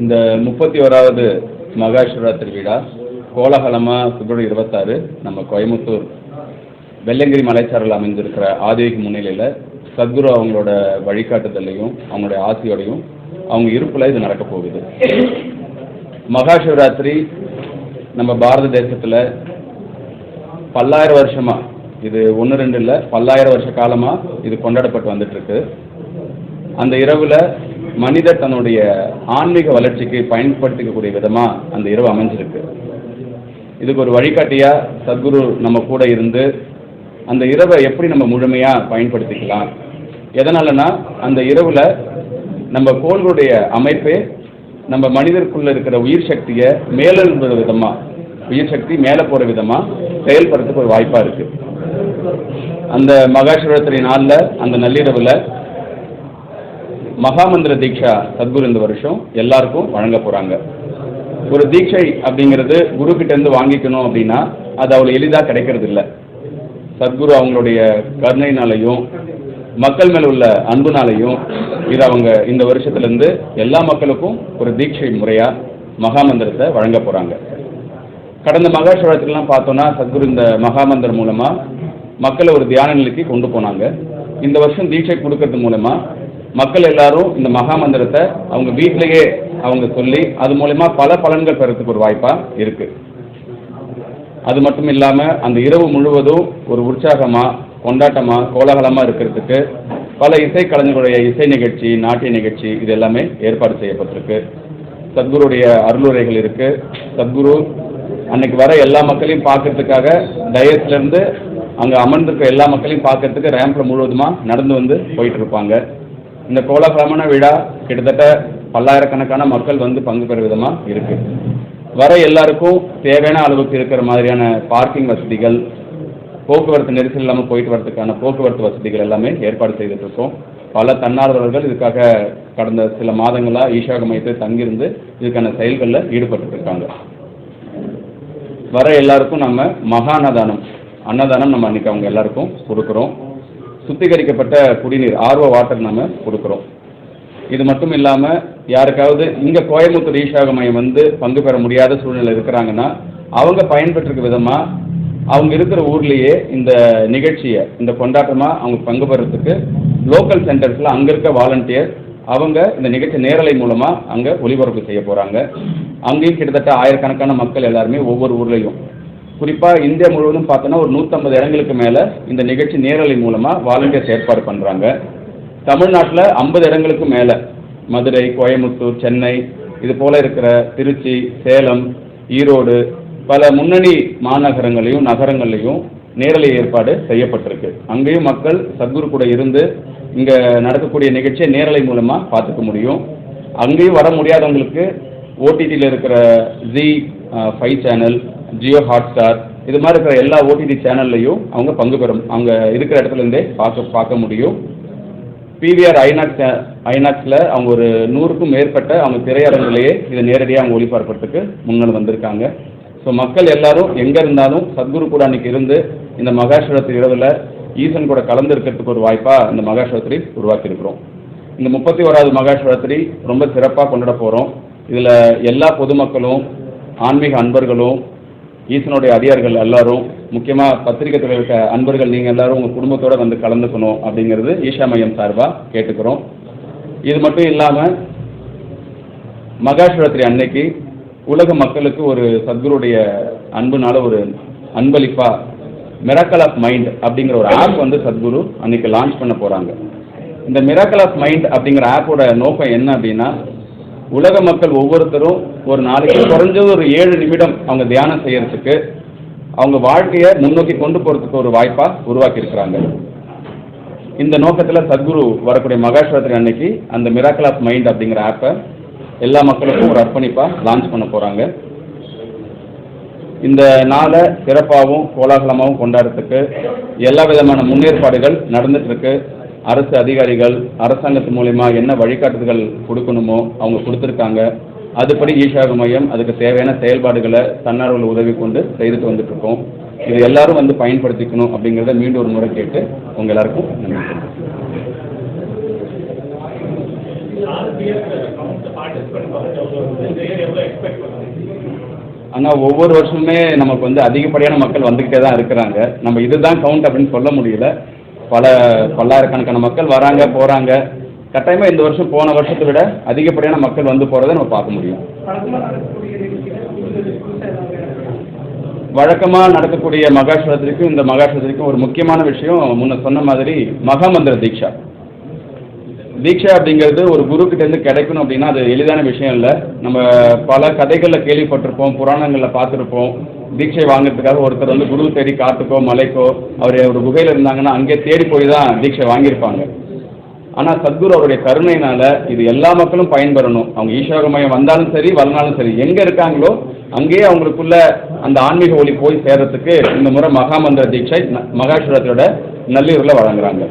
இந்த 31வது மகா சிவராத்திரி விழா கோலாகலமாக பிப்ரவரி 26 நம்ம கோயம்புத்தூர் வெள்ளங்கிரி மலைச்சாரல் அமைந்திருக்கிற ஆதிவைக்கு முன்னிலையில் சத்குரு அவங்களோட வழிகாட்டுதலையும் அவங்களுடைய ஆசையோடையும் அவங்க இருப்பில் இது நடக்க போகுது. மகா சிவராத்திரி நம்ம பாரத தேசத்தில் பல்லாயிரம் வருஷமாக, இது 1-2 இல்லை, பல்லாயிரம் வருஷ காலமாக இது கொண்டாடப்பட்டு வந்துட்டுருக்கு. அந்த இரவில் மனிதர் தன்னுடைய ஆன்மீக வளர்ச்சிக்கு பயன்படுத்திக்கக்கூடிய விதமாக அந்த இரவு அமைஞ்சிருக்கு. இதுக்கு ஒரு வழிகாட்டியாக சத்குரு நம்ம கூட இருந்து அந்த இரவை எப்படி நம்ம முழுமையாக பயன்படுத்திக்கலாம். எதனாலனா அந்த இரவில் நம்ம கோள்களுடைய அமைப்பே நம்ம மனிதருக்குள்ளே இருக்கிற உயிர் சக்தியை மேலெழும்புற விதமாக, உயிர் சக்தி மேலே போகிற விதமாக செயல்படுறதுக்கு ஒரு வாய்ப்பாக இருக்குது. அந்த மகா சிவராத்திரி நாளில் அந்த நள்ளிரவில் மகாமந்திர தீட்சா சத்குரு இந்த வருஷம் எல்லாருக்கும் வழங்க போகிறாங்க. ஒரு தீட்சை அப்படிங்கிறது குரு கிட்டேருந்து வாங்கிக்கணும் அப்படின்னா அது அவ்வளோ எளிதாக கிடைக்கிறது இல்லை. சத்குரு அவங்களுடைய கருணையினாலையும் மக்கள் மேல் உள்ள அன்புனாலையும் இது அவங்க இந்த வருஷத்துலேருந்து எல்லா மக்களுக்கும் ஒரு தீட்சை முறையாக மகாமந்திரத்தை வழங்க போகிறாங்க. கடந்த மகா சிவராத்திரிலாம் பார்த்தோன்னா சத்குரு இந்த மகாமந்திரம் மூலமாக மக்களை ஒரு தியான நிலைக்கு கொண்டு போனாங்க. இந்த வருஷம் தீட்சை கொடுக்கறது மூலமாக மக்கள் எல்லாரும் இந்த மகாமந்திரத்தை அவங்க வீட்டிலேயே அவங்க சொல்லி அது மூலமா பல பலன்கள் பெறத்துக்கு ஒரு வாய்ப்பாக இருக்குது. அது மட்டும் இல்லாமல் அந்த இரவு முழுவதும் ஒரு உற்சாகமாக, கொண்டாட்டமாக, கோலாகலமாக இருக்கிறதுக்கு பல இசைக்கலைஞர்களுடைய இசை நிகழ்ச்சி, நாட்டிய நிகழ்ச்சி இது எல்லாமே ஏற்பாடு செய்யப்பட்டிருக்கு. சத்குருடைய அருளுரைகள் இருக்குது. சத்குரு அன்னைக்கு வர எல்லா மக்களையும் பார்க்கறதுக்காக டயஸ்லேருந்து அங்கே அமர்ந்திருக்க எல்லா மக்களையும் பார்க்கறதுக்கு ரேம்பில் முழுவதுமாக நடந்து வந்து போயிட்டு இருப்பாங்க. இந்த கோலாகலமான விழா கிட்டத்தட்ட பல்லாயிரக்கணக்கான மக்கள் வந்து பங்கு பெற விதமாக இருக்குது. வர எல்லாருக்கும் தேவையான அளவுக்கு இருக்கிற மாதிரியான பார்க்கிங் வசதிகள், போக்குவரத்து நெரிசல் இல்லாமல் போயிட்டு வரதுக்கான போக்குவரத்து வசதிகள் எல்லாமே ஏற்பாடு செய்துட்டு இருக்கோம். பல தன்னார்வலர்கள் இதுக்காக கடந்த சில மாதங்களாக ஈஷாக மையத்தில் தங்கியிருந்து இதுக்கான செயல்களில் ஈடுபட்டு இருக்காங்க. வர எல்லாருக்கும் நம்ம அன்னதானம் நம்ம அன்றைக்கி அவங்க எல்லாருக்கும் கொடுக்குறோம். சுத்திகரிக்கப்பட்ட குடிநீர் ஆர்வ வாட்டர் நம்ம கொடுக்குறோம். இது மட்டும் இல்லாமல் யாருக்காவது இங்கே கோயம்புத்தூர் ஈஷாக மையம் வந்து பங்கு பெற முடியாத சூழ்நிலை இருக்கிறாங்கன்னா அவங்க பயன்பெற்றிருக்க விதமாக அவங்க இருக்கிற ஊர்லேயே இந்த நிகழ்ச்சியை, இந்த கொண்டாட்டமாக அவங்க பங்கு பெறத்துக்கு லோக்கல் சென்டர்ஸில் அங்கே இருக்க வாலண்டியர் அவங்க இந்த நிகழ்ச்சி நேரலை மூலமாக அங்கே ஒளிபரப்பு செய்ய போகிறாங்க. அங்கேயும் கிட்டத்தட்ட ஆயிரக்கணக்கான மக்கள் எல்லாருமே ஒவ்வொரு ஊர்லேயும், குறிப்பாக இந்தியா முழுவதும் பார்த்தோன்னா ஒரு 150 இடங்களுக்கு மேலே இந்த நிகழ்ச்சி நேரலை மூலமாக வாலண்டியர்ஸ் ஏற்பாடு பண்ணுறாங்க. தமிழ்நாட்டில் 50 இடங்களுக்கு மேலே மதுரை, கோயம்புத்தூர், சென்னை இது போல் இருக்கிற திருச்சி, சேலம், ஈரோடு பல முன்னணி மாநகரங்களையும் நகரங்கள்லையும் நேரலை ஏற்பாடு செய்யப்பட்டிருக்கு. அங்கேயும் மக்கள் சத்குரு கூட இருந்து இங்கே நடக்கக்கூடிய நிகழ்ச்சியை நேரலை மூலமாக பார்த்துக்க முடியும். அங்கேயும் வர முடியாதவங்களுக்கு ஓடிடியில் இருக்கிற Zee5 சேனல், ஜியோ ஹாட்ஸ்டார் இது மாதிரி இருக்கிற எல்லா ஓடிடி சேனல்லையும் அவங்க பங்கு பெறும், அவங்க இருக்கிற இடத்துலேருந்தே பார்க்க முடியும். பிவிஆர் ஐநாக்ஸில் அவங்க ஒரு 100க்கும் மேற்பட்ட அவங்க திரையரங்கிலேயே இதை நேரடியாக அவங்க ஒளிபரப்புறதுக்கு முன்னாடி வந்திருக்காங்க. ஸோ மக்கள் எல்லாரும் எங்கே இருந்தாலும் சத்குரு கூட அன்றைக்கி இருந்து இந்த மகா சிவராத்திரி இரவில் ஈசன் கூட கலந்து இருக்கிறதுக்கு ஒரு வாய்ப்பாக இந்த மகா சிவராத்திரி உருவாக்கியிருக்கிறோம். இந்த 31வது மகா சிவராத்திரி ரொம்ப சிறப்பாக கொண்டாட போகிறோம். இதில் எல்லா பொதுமக்களும், ஆன்மீக அன்பர்களும், ஈசனுடைய அடியார்கள் எல்லாரும், முக்கியமாக பத்திரிகை துறையில் இருக்க அன்பர்கள் நீங்கள் எல்லாரும் உங்கள் குடும்பத்தோடு வந்து கலந்துக்கணும் அப்படிங்கிறது ஈஷா மையம் சார்பாக கேட்டுக்கிறோம். இது மட்டும் இல்லாமல் மகா சிவராத்திரி அன்னைக்கு உலக மக்களுக்கு ஒரு சத்குருடைய அன்புனால ஒரு அன்பளிப்பாக மிராக்கிள் ஆஃப் மைண்ட் அப்படிங்கிற ஒரு ஆப் வந்து சத்குரு அன்னைக்கு லான்ச் பண்ண போகிறாங்க. இந்த மிராக்கிள் ஆஃப் மைண்ட் அப்படிங்கிற ஆப்போட நோக்கம் என்ன அப்படின்னா, உலக மக்கள் ஒவ்வொருத்தரும் ஒரு நாளைக்கு குறைஞ்சது ஒரு 7 நிமிடம் அவங்க தியானம் செய்யறதுக்கு, அவங்க வாழ்க்கையை முன்னோக்கி கொண்டு போகிறதுக்கு ஒரு வாய்ப்பாக உருவாக்கியிருக்கிறாங்க. இந்த நோக்கத்தில் சத்குரு வரக்கூடிய மகா சிவராத்திரி அன்னைக்கு அந்த மிராக்கிள் ஆஃப் மைண்ட் அப்படிங்கிற ஆப்பை எல்லா மக்களுக்கும் ஒரு அர்ப்பணிப்பாக லான்ச் பண்ண போகிறாங்க. இந்த நாளை சிறப்பாகவும் கோலாகலமாகவும் கொண்டாடுறதுக்கு எல்லா விதமான முன்னேற்பாடுகள் நடந்துகிட்ருக்கு. அரசு அதிகாரிகள் அரசாங்கத்து மூலமா என்ன வழிகாட்டுதல்கள் கொடுக்கணுமோ அவங்க கொடுத்துருக்காங்க. அதுபடி ஈஷாக மையம் அதுக்கு தேவையான செயல்பாடுகளை தன்னார்வல உதவி கொண்டு செய்துட்டு வந்துட்டு இருக்கோம். இது எல்லாரும் வந்து பயன்படுத்திக்கணும் அப்படிங்கிறத மீண்டும் ஒரு முறை கேட்டு உங்க எல்லாருக்கும் நன்றி. ஆனால் ஒவ்வொரு வருஷமுமே நமக்கு வந்து அதிகப்படியான மக்கள் வந்துக்கிட்டே தான் இருக்கிறாங்க. நம்ம இதுதான் கவுண்ட் அப்படின்னு சொல்ல முடியல. பல்லாயிரக்கணக்கான மக்கள் வராங்க போகிறாங்க. கட்டாயமாக இந்த வருஷம் போன வருஷத்தை விட அதிகப்படியான மக்கள் வந்து போகிறத நம்ம பார்க்க முடியும். வழக்கமாக நடக்கக்கூடிய மகாசிவராத்திரிக்கும் இந்த மகாசிவராத்திரிக்கும் ஒரு முக்கியமான விஷயம் முன்ன சொன்ன மாதிரி மகாமந்திர தீட்சா. தீட்சா அப்படிங்கிறது ஒரு குருக்கிட்டேருந்து கிடைக்கணும் அப்படின்னா அது எளிதான விஷயம் இல்லை. நம்ம பல கதைகளில் கேள்விப்பட்டிருப்போம், புராணங்களில் பார்த்துருப்போம். தீட்சை வாங்கிறதுக்காக ஒருத்தர் வந்து குரு தேடி காட்டுக்கோ மலைக்கோ அவர் ஒரு குகையில் இருந்தாங்கன்னா அங்கே தேடி போய் தான் தீட்சை வாங்கியிருப்பாங்க. ஆனால் சத்குரு அவருடைய கருணையினால இது எல்லா மக்களும் பயன்பெறணும். அவங்க ஈஸ்வர மையம் வந்தாலும் சரி வரனாலும் சரி எங்கே இருக்காங்களோ அங்கேயே அவங்களுக்குள்ள அந்த ஆன்மீக ஒளி போய் சேர்றதுக்கு இந்த முறை மகாமந்திர தீட்சை மகாசிவராத்திரியோட நல்லூரில் வழங்குறாங்க.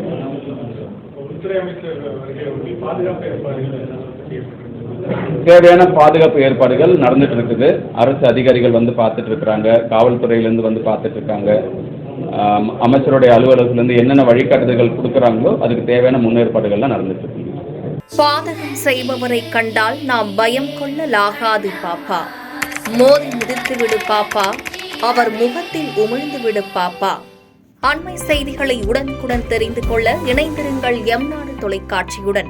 தேவையான பாதுகாப்பு ஏற்பாடுகள் நடந்துட்டு இருக்குது. அரசு அதிகாரிகள் வந்து பார்த்துட்டு இருக்கிறாங்க, காவல்துறையிலேருந்து வந்து பார்த்துட்டு இருக்காங்க. அமைச்சருடைய அலுவலகத்திலேருந்து என்னென்ன வழிகாட்டுதல்கள் கொடுக்குறாங்களோ அதுக்கு தேவையான முன்னேற்பாடுகள்லாம் நடந்துட்டு இருக்கு. பாதகம் செய்பவரை கண்டால் நாம் பயம் கொள்ளலாகாது பாப்பா. மோதி மிதித்து விடு பாப்பா, அவர் முகத்தில் உமிழ்ந்து விடு பாப்பா. அண்மை செய்திகளை உடனுக்குடன் தெரிந்து கொள்ள இணைந்திருங்கள் எம் நாடு தொலைக்காட்சியுடன்.